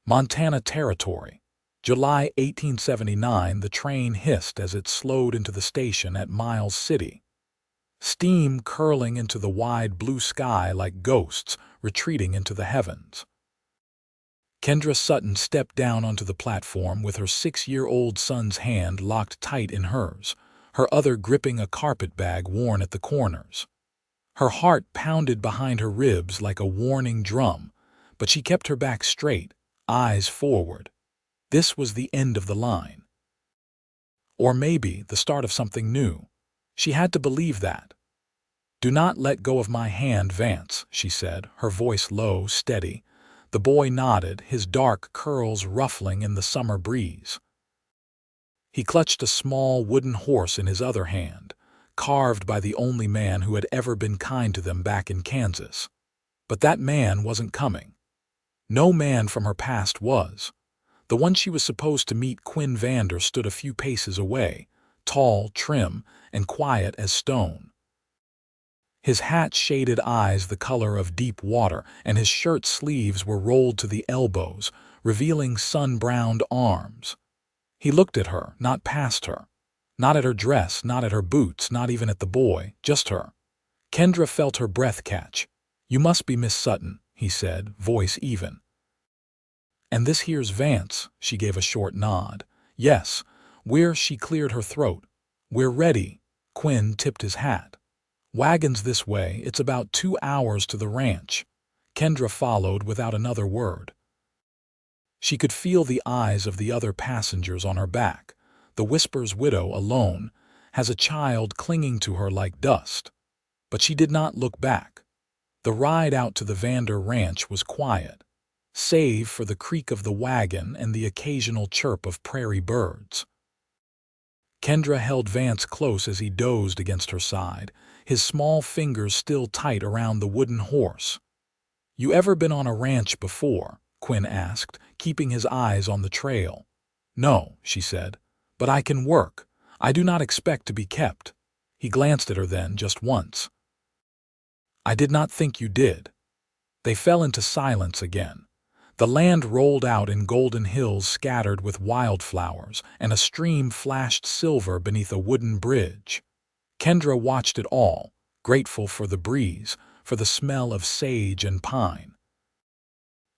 Montana Territory. July 1879, the train hissed as it slowed into the station at Miles City. Steam curling into the wide blue sky like ghosts retreating into the heavens. Kendra Sutton stepped down onto the platform with her 6-year-old son's hand locked tight in hers, her other gripping a carpet bag worn at the corners. Her heart pounded behind her ribs like a warning drum, but she kept her back straight, eyes forward. This was the end of the line. Or maybe the start of something new. She had to believe that. "Do not let go of my hand, Vance," she said, her voice low, steady. The boy nodded, his dark curls ruffling in the summer breeze. He clutched a small wooden horse in his other hand, carved by the only man who had ever been kind to them back in Kansas. But that man wasn't coming. No man from her past was. The one she was supposed to meet, Quinn Vander, stood a few paces away, tall, trim, and quiet as stone. His hat-shaded eyes the color of deep water, and his shirt sleeves were rolled to the elbows, revealing sun-browned arms. He looked at her, not past her. Not at her dress, not at her boots, not even at the boy, just her. Kendra felt her breath catch. "You must be Miss Sutton," he said, voice even. "And this here's Vance," she gave a short nod. "Yes, she cleared her throat. "We're ready." Quinn tipped his hat. "Wagons this way, it's about 2 hours to the ranch." Kendra followed without another word. She could feel the eyes of the other passengers on her back. The Whisper's widow, alone, has a child clinging to her like dust. But she did not look back. The ride out to the Vander ranch was quiet, save for the creak of the wagon and the occasional chirp of prairie birds. Kendra held Vance close as he dozed against her side, his small fingers still tight around the wooden horse. "You ever been on a ranch before?" Quinn asked, keeping his eyes on the trail. "No," she said, "but I can work. I do not expect to be kept." He glanced at her then, just once. "I did not think you did." They fell into silence again. The land rolled out in golden hills scattered with wildflowers, and a stream flashed silver beneath a wooden bridge. Kendra watched it all, grateful for the breeze, for the smell of sage and pine.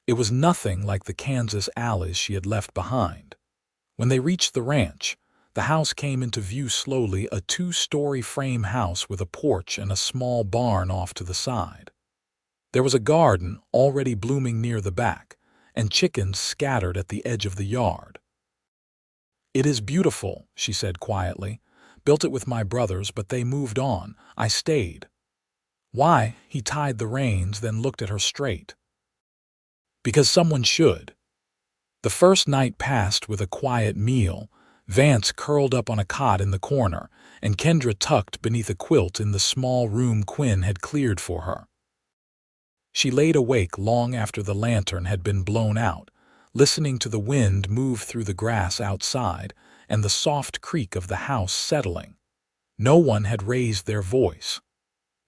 It was nothing like the Kansas alleys she had left behind. When they reached the ranch, the house came into view slowly, a 2-story frame house with a porch and a small barn off to the side. There was a garden already blooming near the back, and chickens scattered at the edge of the yard. "It is beautiful," she said quietly. "Built it with my brothers, but they moved on. I stayed." "Why?" He tied the reins, then looked at her straight. "Because someone should." The first night passed with a quiet meal, Vance curled up on a cot in the corner, and Kendra tucked beneath a quilt in the small room Quinn had cleared for her. She laid awake long after the lantern had been blown out, listening to the wind move through the grass outside and the soft creak of the house settling. No one had raised their voice.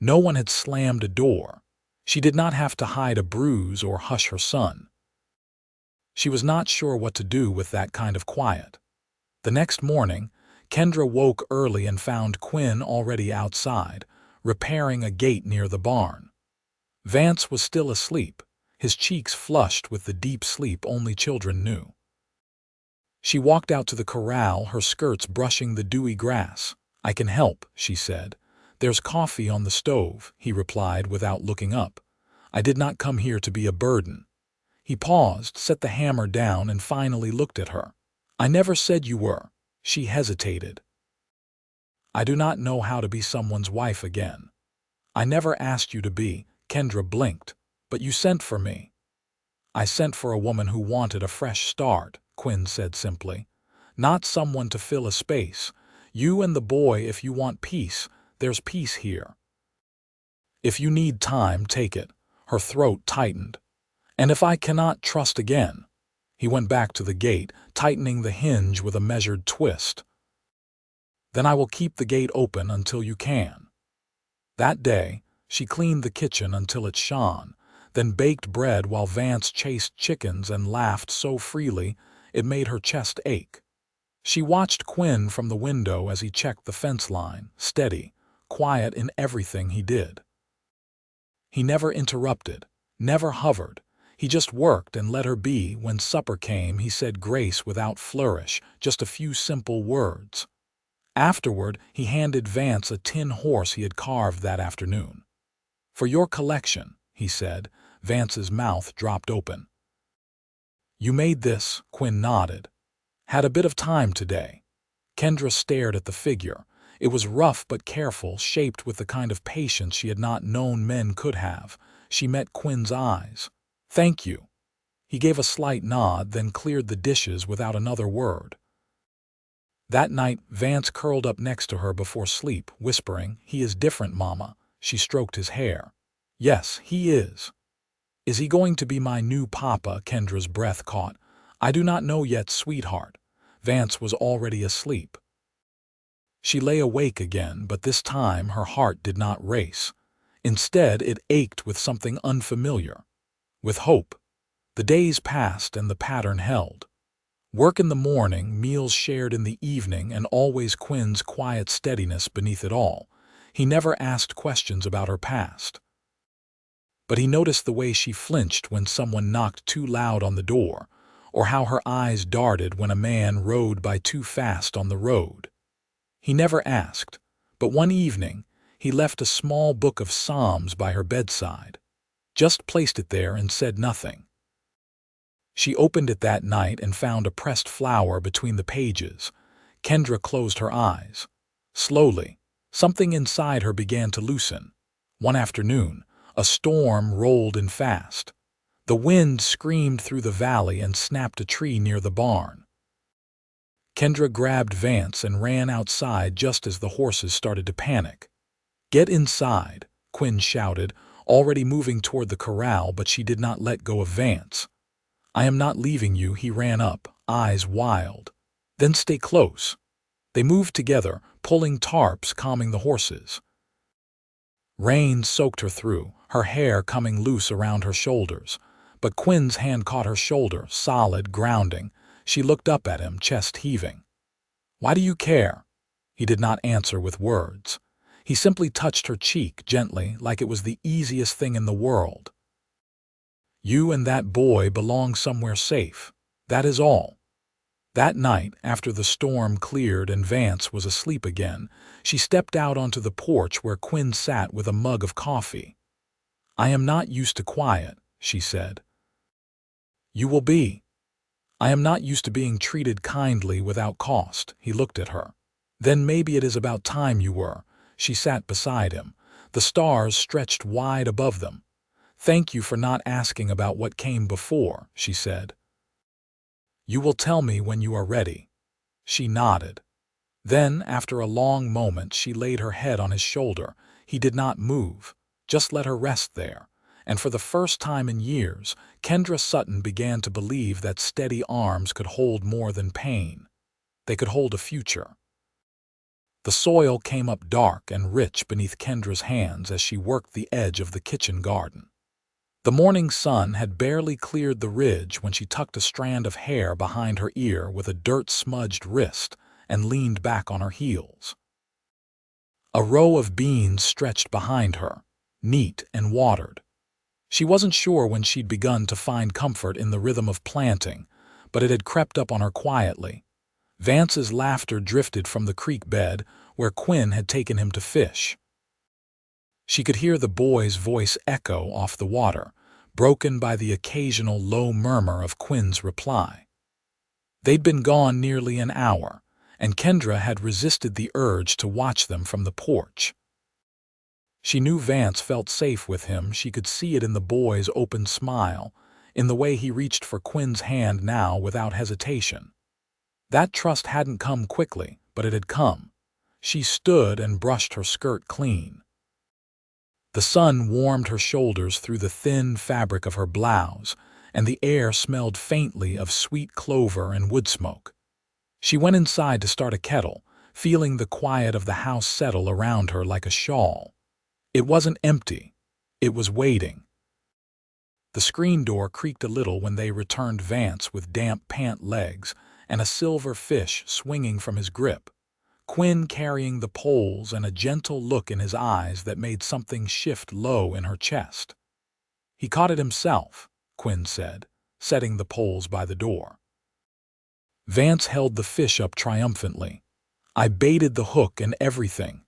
No one had slammed a door. She did not have to hide a bruise or hush her son. She was not sure what to do with that kind of quiet. The next morning, Kendra woke early and found Quinn already outside, repairing a gate near the barn. Vance was still asleep, his cheeks flushed with the deep sleep only children knew. She walked out to the corral, her skirts brushing the dewy grass. "I can help," she said. "There's coffee on the stove," he replied without looking up. "I did not come here to be a burden." He paused, set the hammer down, and finally looked at her. "I never said you were." She hesitated. "I do not know how to be someone's wife again." "I never asked you to be." Kendra blinked. "But you sent for me." "I sent for a woman who wanted a fresh start," Quinn said simply. "Not someone to fill a space. You and the boy, if you want peace, there's peace here. If you need time, take it." Her throat tightened. "And if I cannot trust again?" He went back to the gate, tightening the hinge with a measured twist. "Then I will keep the gate open until you can." That day, she cleaned the kitchen until it shone, then baked bread while Vance chased chickens and laughed so freely it made her chest ache. She watched Quinn from the window as he checked the fence line, steady, quiet in everything he did. He never interrupted, never hovered. He just worked and let her be. When supper came, he said grace without flourish, just a few simple words. Afterward, he handed Vance a tin horse he had carved that afternoon. "For your collection," he said. Vance's mouth dropped open. "You made this?" Quinn nodded. "Had a bit of time today." Kendra stared at the figure. It was rough but careful, shaped with the kind of patience she had not known men could have. She met Quinn's eyes. "Thank you." He gave a slight nod, then cleared the dishes without another word. That night, Vance curled up next to her before sleep, whispering, "He is different, Mama." She stroked his hair. "Yes, he is." "Is he going to be my new papa?" Kendra's breath caught. "I do not know yet, sweetheart." Vance was already asleep. She lay awake again, but this time her heart did not race. Instead, it ached with something unfamiliar. With hope. The days passed and the pattern held. Work in the morning, meals shared in the evening, and always Quinn's quiet steadiness beneath it all. He never asked questions about her past. But he noticed the way she flinched when someone knocked too loud on the door, or how her eyes darted when a man rode by too fast on the road. He never asked, but one evening he left a small book of Psalms by her bedside, just placed it there and said nothing. She opened it that night and found a pressed flower between the pages. Kendra closed her eyes. Slowly, something inside her began to loosen. One afternoon, a storm rolled in fast. The wind screamed through the valley and snapped a tree near the barn. Kendra grabbed Vance and ran outside just as the horses started to panic. "Get inside," Quinn shouted, already moving toward the corral, but she did not let go of Vance. "I am not leaving you." He ran up, eyes wild. "Then stay close." They moved together, pulling tarps, calming the horses. Rain soaked her through, her hair coming loose around her shoulders. But Quinn's hand caught her shoulder, solid, grounding. She looked up at him, chest heaving. "Why do you care?" He did not answer with words. He simply touched her cheek gently, like it was the easiest thing in the world. "You and that boy belong somewhere safe. That is all." That night, after the storm cleared and Vance was asleep again, she stepped out onto the porch where Quinn sat with a mug of coffee. "I am not used to quiet," she said. "You will be." "I am not used to being treated kindly without cost." He looked at her. "Then maybe it is about time you were." She sat beside him. The stars stretched wide above them. "Thank you for not asking about what came before," she said. "You will tell me when you are ready." She nodded. Then, after a long moment, she laid her head on his shoulder. He did not move, just let her rest there. And for the first time in years, Kendra Sutton began to believe that steady arms could hold more than pain. They could hold a future. The soil came up dark and rich beneath Kendra's hands as she worked the edge of the kitchen garden. The morning sun had barely cleared the ridge when she tucked a strand of hair behind her ear with a dirt-smudged wrist and leaned back on her heels. A row of beans stretched behind her, neat and watered. She wasn't sure when she'd begun to find comfort in the rhythm of planting, but it had crept up on her quietly. Vance's laughter drifted from the creek bed where Quinn had taken him to fish. She could hear the boy's voice echo off the water, broken by the occasional low murmur of Quinn's reply. They'd been gone nearly an hour, and Kendra had resisted the urge to watch them from the porch. She knew Vance felt safe with him. She could see it in the boy's open smile, in the way he reached for Quinn's hand now without hesitation. That trust hadn't come quickly, but it had come. She stood and brushed her skirt clean. The sun warmed her shoulders through the thin fabric of her blouse, and the air smelled faintly of sweet clover and wood smoke. She went inside to start a kettle, feeling the quiet of the house settle around her like a shawl. It wasn't empty. It was waiting. The screen door creaked a little when they returned Vance with damp pant legs and a silver fish swinging from his grip, Quinn carrying the poles and a gentle look in his eyes that made something shift low in her chest. "He caught it himself," Quinn said, setting the poles by the door. Vance held the fish up triumphantly. "I baited the hook and everything."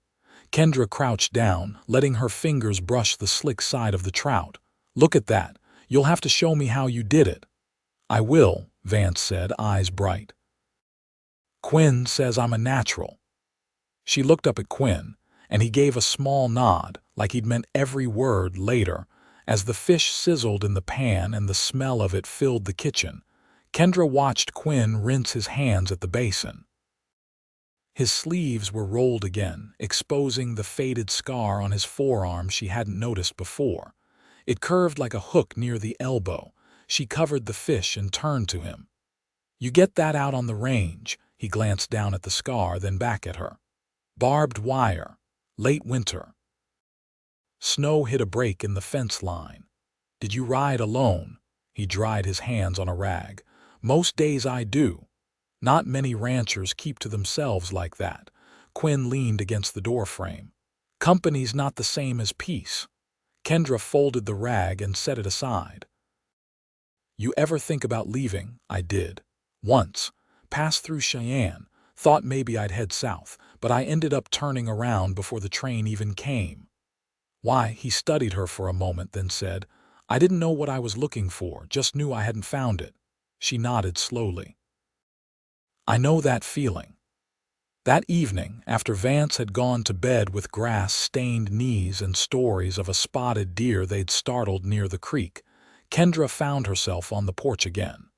Kendra crouched down, letting her fingers brush the slick side of the trout. "Look at that. You'll have to show me how you did it." "I will," Vance said, eyes bright. "Quinn says I'm a natural." She looked up at Quinn, and he gave a small nod, like he'd meant every word later. As the fish sizzled in the pan and the smell of it filled the kitchen, Kendra watched Quinn rinse his hands at the basin. His sleeves were rolled again, exposing the faded scar on his forearm she hadn't noticed before. It curved like a hook near the elbow. She covered the fish and turned to him. "You get that out on the range." He glanced down at the scar, then back at her. "Barbed wire. Late winter. Snow hit a break in the fence line. Did you ride alone?" He dried his hands on a rag. "Most days I do. Not many ranchers keep to themselves like that." Quinn leaned against the doorframe. "Company's not the same as peace." Kendra folded the rag and set it aside. "You ever think about leaving?" "I did. Once. Passed through Cheyenne. Thought maybe I'd head south, but I ended up turning around before the train even came." "Why?" He studied her for a moment, then said, "I didn't know what I was looking for, just knew I hadn't found it." She nodded slowly. "I know that feeling." That evening, after Vance had gone to bed with grass-stained knees and stories of a spotted deer they'd startled near the creek, Kendra found herself on the porch again.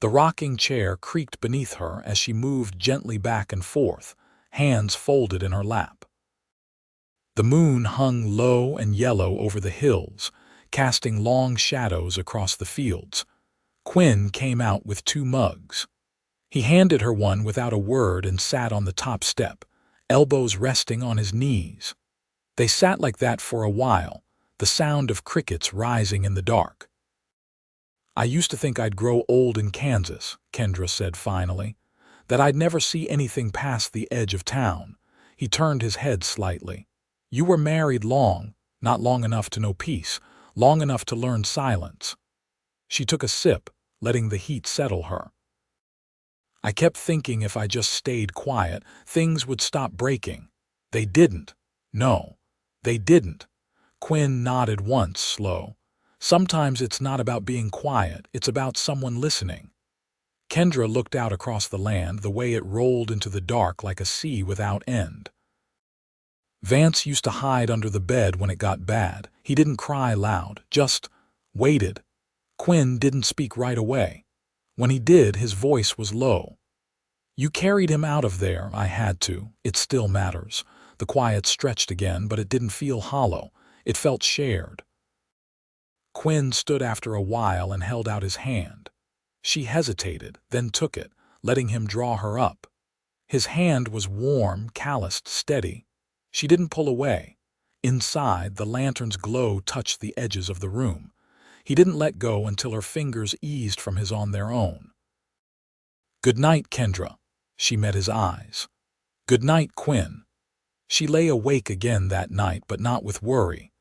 The rocking chair creaked beneath her as she moved gently back and forth, hands folded in her lap. The moon hung low and yellow over the hills, casting long shadows across the fields. Quinn came out with 2 mugs. He handed her one without a word and sat on the top step, elbows resting on his knees. They sat like that for a while, the sound of crickets rising in the dark. "I used to think I'd grow old in Kansas," Kendra said finally, "that I'd never see anything past the edge of town." He turned his head slightly. "You were married long, not long enough to know peace, long enough to learn silence." She took a sip, letting the heat settle her. "I kept thinking if I just stayed quiet, things would stop breaking. They didn't. No, they didn't." Quinn nodded once, slow. "Sometimes it's not about being quiet, it's about someone listening." Kendra looked out across the land, the way it rolled into the dark like a sea without end. "Vance used to hide under the bed when it got bad. He didn't cry loud, just waited. Quinn didn't speak right away. When he did, his voice was low. You carried him out of there." "I had to. It still matters." The quiet stretched again, but it didn't feel hollow. It felt shared. Quinn stood after a while and held out his hand. She hesitated, then took it, letting him draw her up. His hand was warm, calloused, steady. She didn't pull away. Inside, the lantern's glow touched the edges of the room. He didn't let go until her fingers eased from his on their own. "Good night, Kendra." She met his eyes. "Good night, Quinn." She lay awake again that night, but not with worry.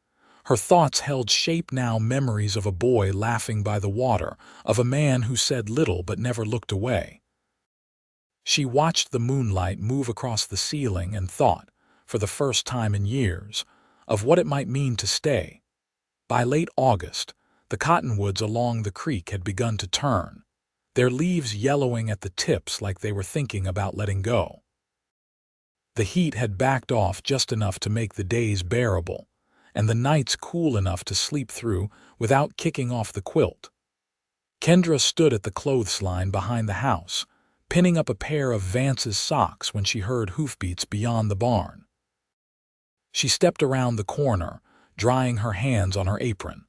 Her thoughts held shape now, memories of a boy laughing by the water, of a man who said little but never looked away. She watched the moonlight move across the ceiling and thought, for the first time in years, of what it might mean to stay. By late August, the cottonwoods along the creek had begun to turn, their leaves yellowing at the tips like they were thinking about letting go. The heat had backed off just enough to make the days bearable, and the nights cool enough to sleep through without kicking off the quilt. Kendra stood at the clothesline behind the house, pinning up a pair of Vance's socks when she heard hoofbeats beyond the barn. She stepped around the corner, drying her hands on her apron.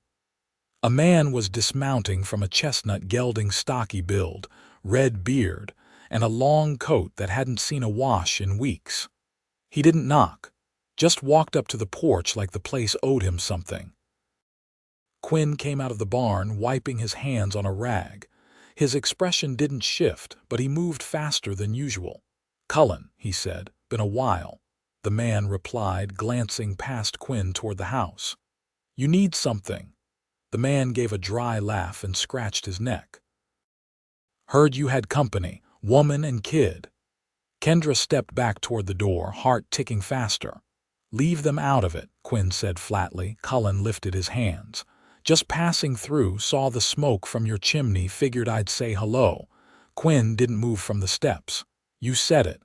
A man was dismounting from a chestnut gelding, stocky build, red beard, and a long coat that hadn't seen a wash in weeks. He didn't knock, just walked up to the porch like the place owed him something. Quinn came out of the barn, wiping his hands on a rag. His expression didn't shift, but he moved faster than usual. "Cullen," he said, "been a while." The man replied, glancing past Quinn toward the house. "You need something." The man gave a dry laugh and scratched his neck. "Heard you had company, woman and kid." Kendra stepped back toward the door, heart ticking faster. "Leave them out of it," Quinn said flatly. Cullen lifted his hands. "Just passing through, saw the smoke from your chimney, figured I'd say hello." Quinn didn't move from the steps. "You said it.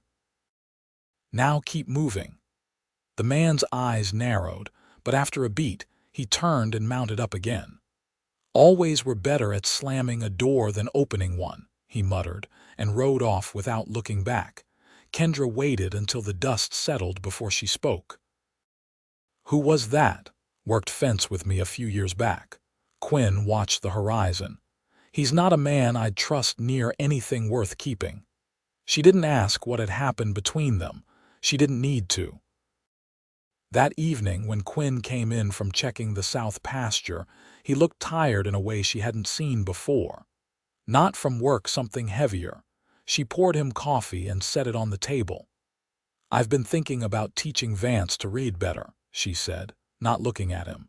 Now keep moving." The man's eyes narrowed, but after a beat, he turned and mounted up again. "Always were better at slamming a door than opening one," he muttered, and rode off without looking back. Kendra waited until the dust settled before she spoke. "Who was that?" "Worked fence with me a few years back." Quinn watched the horizon. "He's not a man I'd trust near anything worth keeping." She didn't ask what had happened between them. She didn't need to. That evening, when Quinn came in from checking the south pasture, he looked tired in a way she hadn't seen before. Not from work, something heavier. She poured him coffee and set it on the table. "I've been thinking about teaching Vance to read better," she said, not looking at him.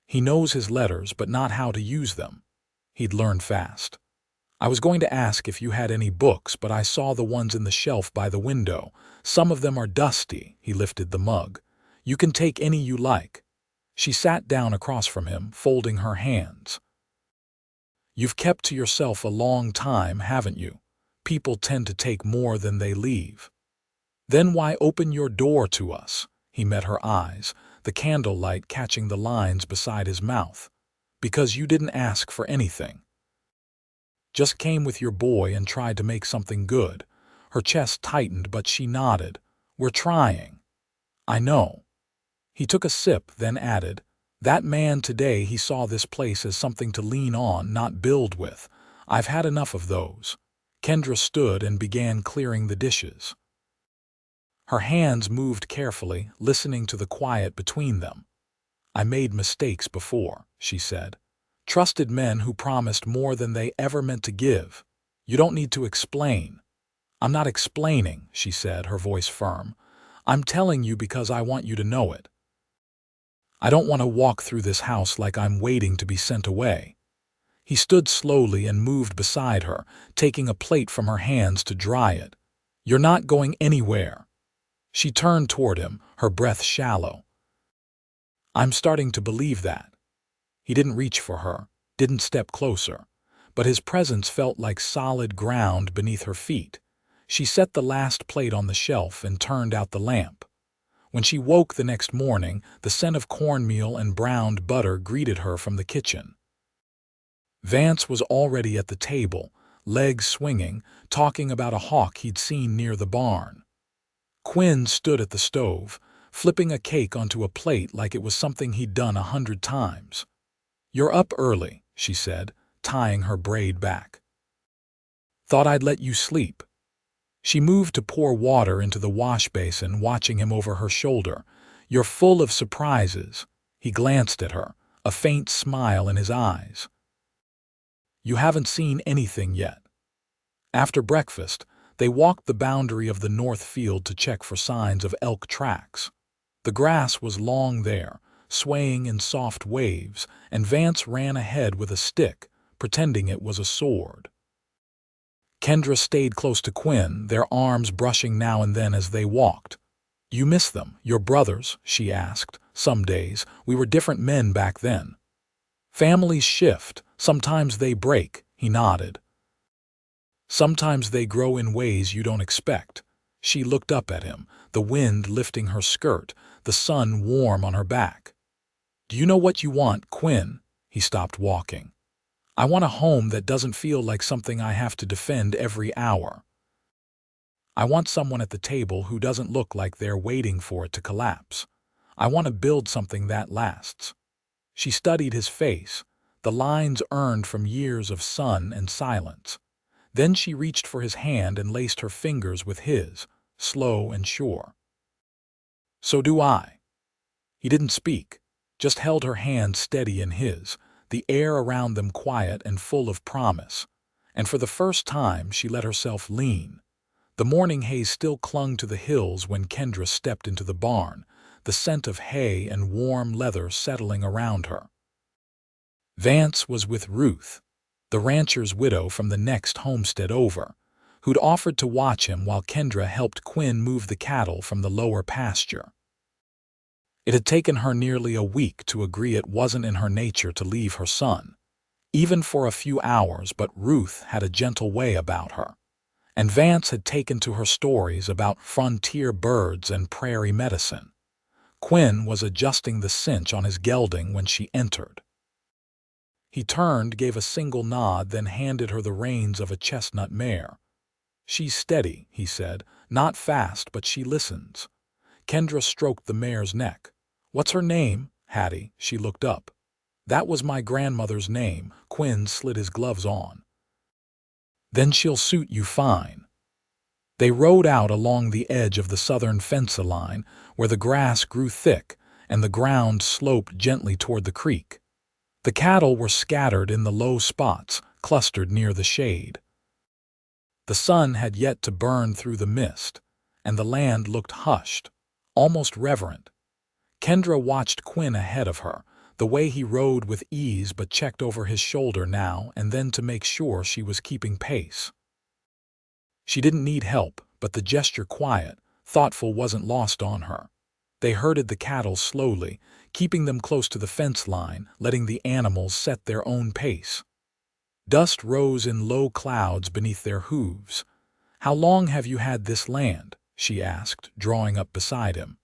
"He knows his letters, but not how to use them. He'd learn fast. I was going to ask if you had any books, but I saw the ones in the shelf by the window. Some of them are dusty." He lifted the mug. "You can take any you like." She sat down across from him, folding her hands. "You've kept to yourself a long time, haven't you? People tend to take more than they leave. Then why open your door to us?" He met her eyes, the candlelight catching the lines beside his mouth. "Because you didn't ask for anything. Just came with your boy and tried to make something good." Her chest tightened, but she nodded. "We're trying." "I know." He took a sip, then added, "That man today, he saw this place as something to lean on, not build with. I've had enough of those." Kendra stood and began clearing the dishes. Her hands moved carefully, listening to the quiet between them. "I made mistakes before," she said. "Trusted men who promised more than they ever meant to give. You don't need to explain." "I'm not explaining," she said, her voice firm. "I'm telling you because I want you to know it. I don't want to walk through this house like I'm waiting to be sent away." He stood slowly and moved beside her, taking a plate from her hands to dry it. "You're not going anywhere." She turned toward him, her breath shallow. "I'm starting to believe that." He didn't reach for her, didn't step closer, but his presence felt like solid ground beneath her feet. She set the last plate on the shelf and turned out the lamp. When she woke the next morning, the scent of cornmeal and browned butter greeted her from the kitchen. Vance was already at the table, legs swinging, talking about a hawk he'd seen near the barn. Quinn stood at the stove, flipping a cake onto a plate like it was something he'd done 100 times. "You're up early," she said, tying her braid back. "Thought I'd let you sleep." She moved to pour water into the wash basin, watching him over her shoulder. "You're full of surprises." He glanced at her, a faint smile in his eyes. "You haven't seen anything yet." After breakfast, they walked the boundary of the north field to check for signs of elk tracks. The grass was long there, swaying in soft waves, and Vance ran ahead with a stick, pretending it was a sword. Kendra stayed close to Quinn, their arms brushing now and then as they walked. "You miss them, your brothers?" she asked. "Some days. We were different men back then." "Families shift. Sometimes they break," he nodded. "Sometimes they grow in ways you don't expect." She looked up at him, the wind lifting her skirt, the sun warm on her back. "Do you know what you want, Quinn?" He stopped walking. "I want a home that doesn't feel like something I have to defend every hour. I want someone at the table who doesn't look like they're waiting for it to collapse. I want to build something that lasts." She studied his face, the lines earned from years of sun and silence. Then she reached for his hand and laced her fingers with his, slow and sure. "So do I." He didn't speak, just held her hand steady in his, the air around them quiet and full of promise. And for the first time she let herself lean. The morning haze still clung to the hills when Kendra stepped into the barn, the scent of hay and warm leather settling around her. Vance was with Ruth, the rancher's widow from the next homestead over, who'd offered to watch him while Kendra helped Quinn move the cattle from the lower pasture. It had taken her nearly a week to agree it wasn't in her nature to leave her son, even for a few hours, but Ruth had a gentle way about her. And Vance had taken to her stories about frontier birds and prairie medicine. Quinn was adjusting the cinch on his gelding when she entered. He turned, gave a single nod, then handed her the reins of a chestnut mare. "She's steady," he said, "not fast, but she listens." Kendra stroked the mare's neck. "What's her name, Hattie?" She looked up. "That was my grandmother's name." Quinn slid his gloves on. "Then she'll suit you fine." They rode out along the edge of the southern fence line, where the grass grew thick and the ground sloped gently toward the creek. The cattle were scattered in the low spots, clustered near the shade. The sun had yet to burn through the mist, and the land looked hushed, almost reverent. Kendra watched Quinn ahead of her, the way he rode with ease but checked over his shoulder now and then to make sure she was keeping pace. She didn't need help, but the gesture, quiet, thoughtful, wasn't lost on her. They herded the cattle slowly, keeping them close to the fence line, letting the animals set their own pace. Dust rose in low clouds beneath their hooves. "How long have you had this land?" she asked, drawing up beside him.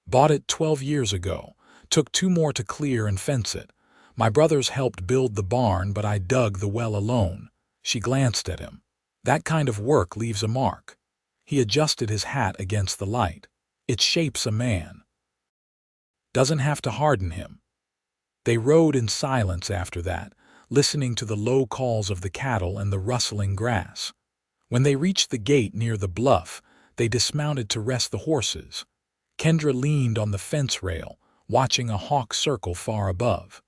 "Bought it 12 years ago. Took 2 more to clear and fence it. My brothers helped build the barn, but I dug the well alone." She glanced at him. "That kind of work leaves a mark." He adjusted his hat against the light. "It shapes a man. Doesn't have to harden him." They rode in silence after that, listening to the low calls of the cattle and the rustling grass. When they reached the gate near the bluff, they dismounted to rest the horses. Kendra leaned on the fence rail, watching a hawk circle far above.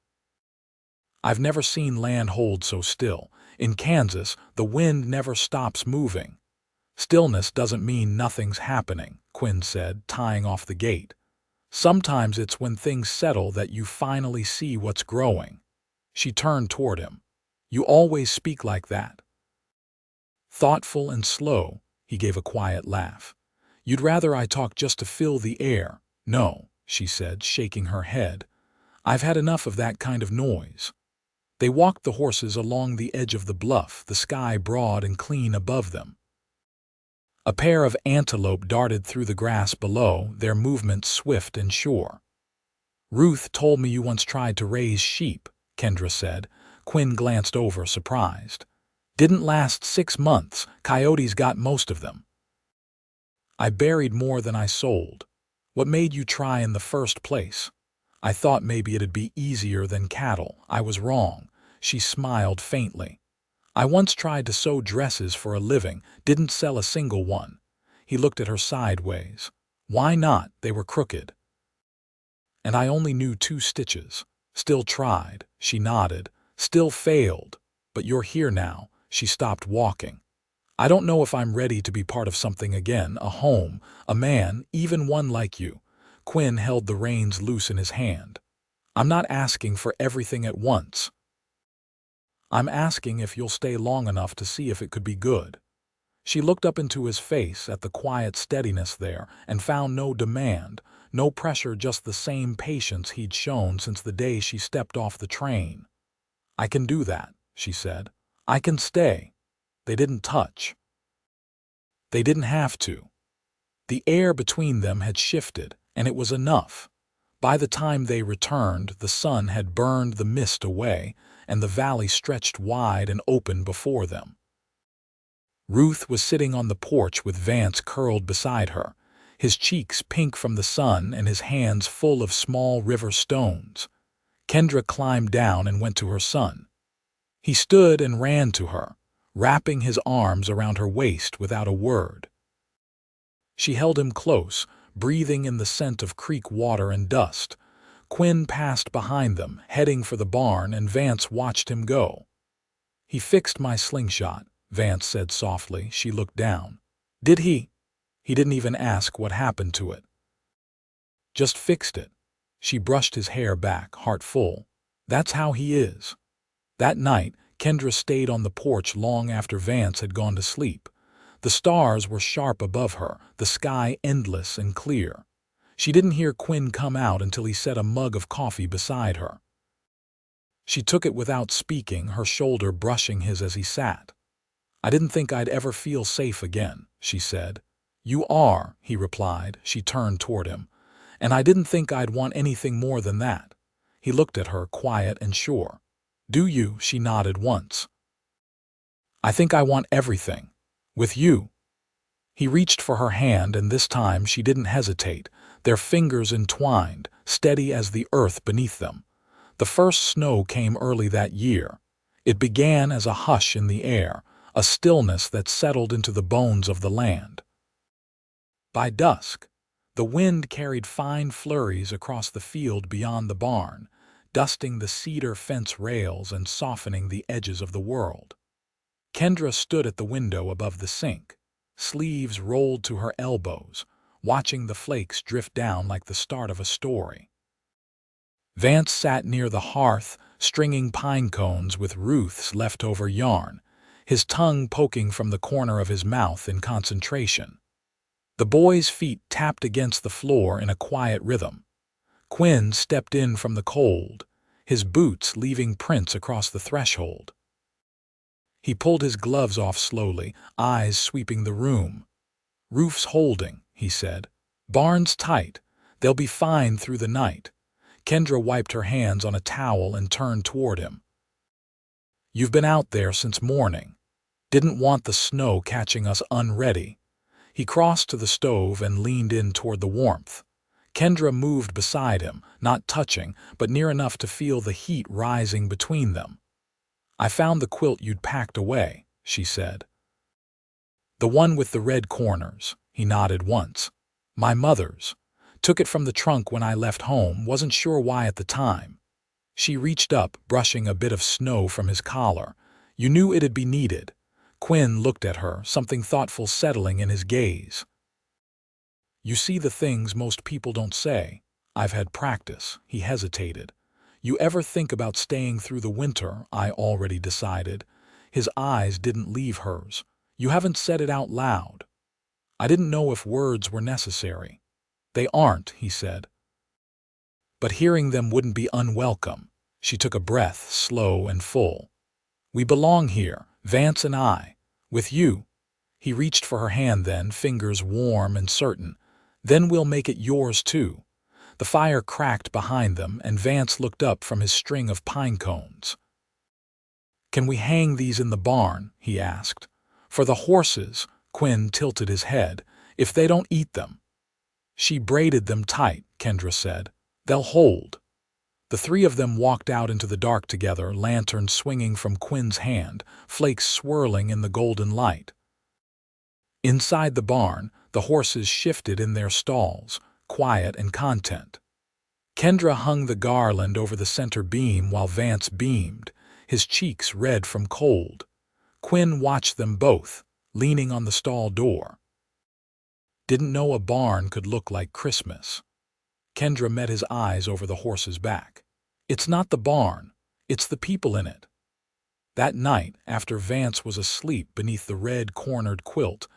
"I've never seen land hold so still. In Kansas, the wind never stops moving." "Stillness doesn't mean nothing's happening," Quinn said, tying off the gate. "Sometimes it's when things settle that you finally see what's growing." She turned toward him. "You always speak like that." "Thoughtful and slow," he gave a quiet laugh. "You'd rather I talk just to fill the air." "No," she said, shaking her head. "I've had enough of that kind of noise." They walked the horses along the edge of the bluff, the sky broad and clean above them. A pair of antelope darted through the grass below, their movements swift and sure. "Ruth told me you once tried to raise sheep," Kendra said. Quinn glanced over, surprised. "Didn't last 6 months. Coyotes got most of them." "I buried more than I sold." "What made you try in the first place?" "I thought maybe it'd be easier than cattle. I was wrong." She smiled faintly. "I once tried to sew dresses for a living, didn't sell a single one." He looked at her sideways. "Why not? They were crooked." "And I only knew 2 stitches. Still tried." She nodded. "Still failed. But you're here now." She stopped walking. "I don't know if I'm ready to be part of something again, a home, a man, even one like you." Quinn held the reins loose in his hand. "I'm not asking for everything at once. I'm asking if you'll stay long enough to see if it could be good." She looked up into his face at the quiet steadiness there and found no demand, no pressure, just the same patience he'd shown since the day she stepped off the train. "I can do that," she said. "I can stay." They didn't touch. They didn't have to. The air between them had shifted, and it was enough. By the time they returned, the sun had burned the mist away, and the valley stretched wide and open before them. Ruth was sitting on the porch with Vance curled beside her, his cheeks pink from the sun and his hands full of small river stones. Kendra climbed down and went to her son. He stood and ran to her, wrapping his arms around her waist without a word. She held him close, breathing in the scent of creek water and dust. Quinn passed behind them, heading for the barn, and Vance watched him go. "He fixed my slingshot," Vance said softly. She looked down. "Did he?" He didn't even ask what happened to it. "Just fixed it." She brushed his hair back, heart full. "That's how he is." That night, Kendra stayed on the porch long after Vance had gone to sleep. The stars were sharp above her, the sky endless and clear. She didn't hear Quinn come out until he set a mug of coffee beside her. She took it without speaking, her shoulder brushing his as he sat. "I didn't think I'd ever feel safe again," she said. "You are," he replied. She turned toward him. "And I didn't think I'd want anything more than that." He looked at her, quiet and sure. "Do you?" She nodded once. "I think I want everything. With you." He reached for her hand, and this time she didn't hesitate, their fingers entwined, steady as the earth beneath them. The first snow came early that year. It began as a hush in the air, a stillness that settled into the bones of the land. By dusk, the wind carried fine flurries across the field beyond the barn, dusting the cedar fence rails and softening the edges of the world. Kendra stood at the window above the sink, sleeves rolled to her elbows, watching the flakes drift down like the start of a story. Vance sat near the hearth, stringing pine cones with Ruth's leftover yarn, his tongue poking from the corner of his mouth in concentration. The boy's feet tapped against the floor in a quiet rhythm. Quinn stepped in from the cold, his boots leaving prints across the threshold. He pulled his gloves off slowly, eyes sweeping the room. "Roof's holding," he said. "Barn's tight. They'll be fine through the night." Kendra wiped her hands on a towel and turned toward him. "You've been out there since morning. Didn't want the snow catching us unready." He crossed to the stove and leaned in toward the warmth. Kendra moved beside him, not touching, but near enough to feel the heat rising between them. "I found the quilt you'd packed away," she said. "The one with the red corners," he nodded once. "My mother's. Took it from the trunk when I left home, wasn't sure why at the time." She reached up, brushing a bit of snow from his collar. "You knew it'd be needed." Quinn looked at her, something thoughtful settling in his gaze. "You see the things most people don't say. I've had practice." He hesitated. "You ever think about staying through the winter?" I already decided. His eyes didn't leave hers. "You haven't said it out loud." I didn't know if words were necessary. "They aren't," he said. "But hearing them wouldn't be unwelcome." She took a breath, slow and full. "We belong here, Vance and I. With you." He reached for her hand then, fingers warm and certain. "Then we'll make it yours too." The fire cracked behind them, and Vance looked up from his string of pine cones. "Can we hang these in the barn?" he asked. "For the horses," Quinn tilted his head, "if they don't eat them." "She braided them tight," Kendra said. "They'll hold." The three of them walked out into the dark together, lantern swinging from Quinn's hand, flakes swirling in the golden light. Inside the barn, the horses shifted in their stalls, quiet and content. Kendra hung the garland over the center beam while Vance beamed, his cheeks red from cold. Quinn watched them both, leaning on the stall door. "Didn't know a barn could look like Christmas." Kendra met his eyes over the horse's back. "It's not the barn, it's the people in it." That night, after Vance was asleep beneath the red-cornered quilt,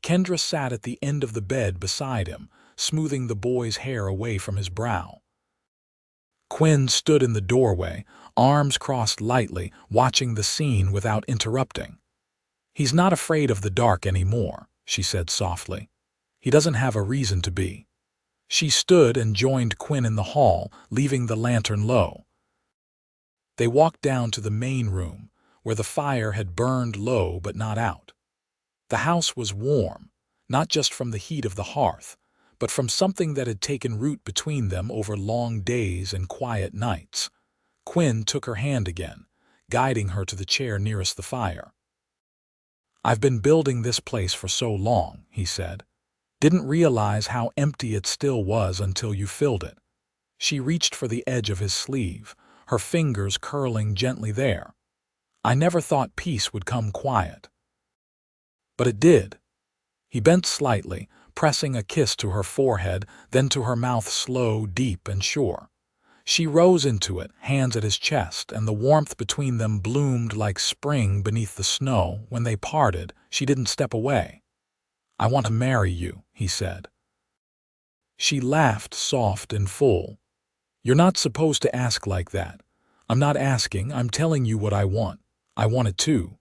Kendra sat at the end of the bed beside him, smoothing the boy's hair away from his brow. Quinn stood in the doorway, arms crossed lightly, watching the scene without interrupting. "He's not afraid of the dark anymore," she said softly. "He doesn't have a reason to be." She stood and joined Quinn in the hall, leaving the lantern low. They walked down to the main room, where the fire had burned low but not out. The house was warm, not just from the heat of the hearth, but from something that had taken root between them over long days and quiet nights. Quinn took her hand again, guiding her to the chair nearest the fire. "I've been building this place for so long," he said. "Didn't realize how empty it still was until you filled it." She reached for the edge of his sleeve, her fingers curling gently there. "I never thought peace would come quiet." But it did. He bent slightly, pressing a kiss to her forehead, then to her mouth, slow, deep, and sure. She rose into it, hands at his chest, and the warmth between them bloomed like spring beneath the snow. When they parted, she didn't step away. "I want to marry you," he said. She laughed, soft and full. "You're not supposed to ask like that. I'm not asking, I'm telling you what I want. I want it too."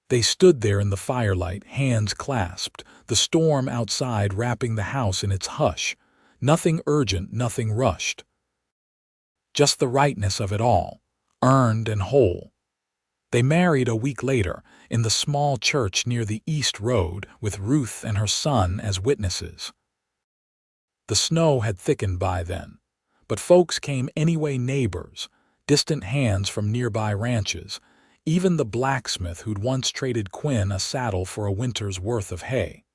They stood there in the firelight, hands clasped, the storm outside wrapping the house in its hush. Nothing urgent, nothing rushed. Just the rightness of it all, earned and whole. They married a week later, in the small church near the East Road, with Ruth and her son as witnesses. The snow had thickened by then, but folks came anyway, neighbors, distant hands from nearby ranches, even the blacksmith who'd once traded Quinn a saddle for a winter's worth of hay.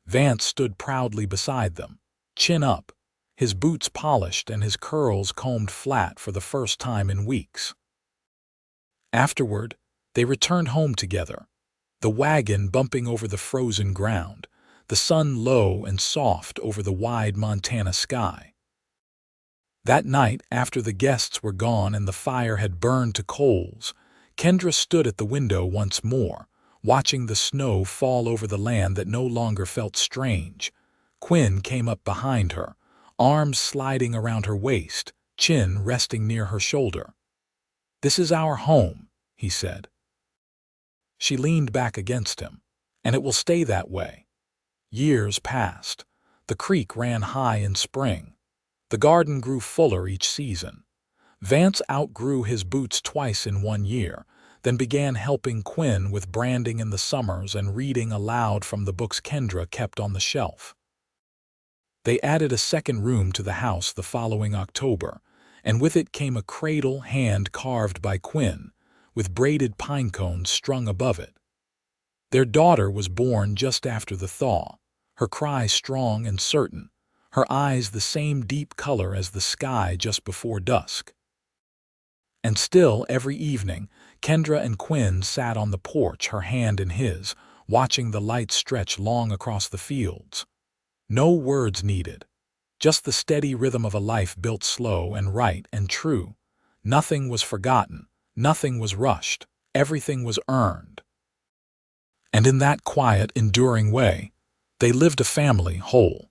Vance stood proudly beside them, chin up, his boots polished and his curls combed flat for the first time in weeks. Afterward, they returned home together, the wagon bumping over the frozen ground, the sun low and soft over the wide Montana sky. That night, after the guests were gone and the fire had burned to coals, Kendra stood at the window once more, watching the snow fall over the land that no longer felt strange. Quinn came up behind her, arms sliding around her waist, chin resting near her shoulder. "This is our home," he said. She leaned back against him, "and it will stay that way." Years passed. The creek ran high in spring. The garden grew fuller each season. Vance outgrew his boots twice in 1 year, then began helping Quinn with branding in the summers and reading aloud from the books Kendra kept on the shelf. They added a second room to the house the following October, and with it came a cradle hand-carved by Quinn, with braided pine cones strung above it. Their daughter was born just after the thaw, her cry strong and certain, her eyes the same deep color as the sky just before dusk. And still, every evening, Kendra and Quinn sat on the porch, her hand in his, watching the light stretch long across the fields. No words needed, just the steady rhythm of a life built slow and right and true. Nothing was forgotten, nothing was rushed, everything was earned. And in that quiet, enduring way, they lived a family whole.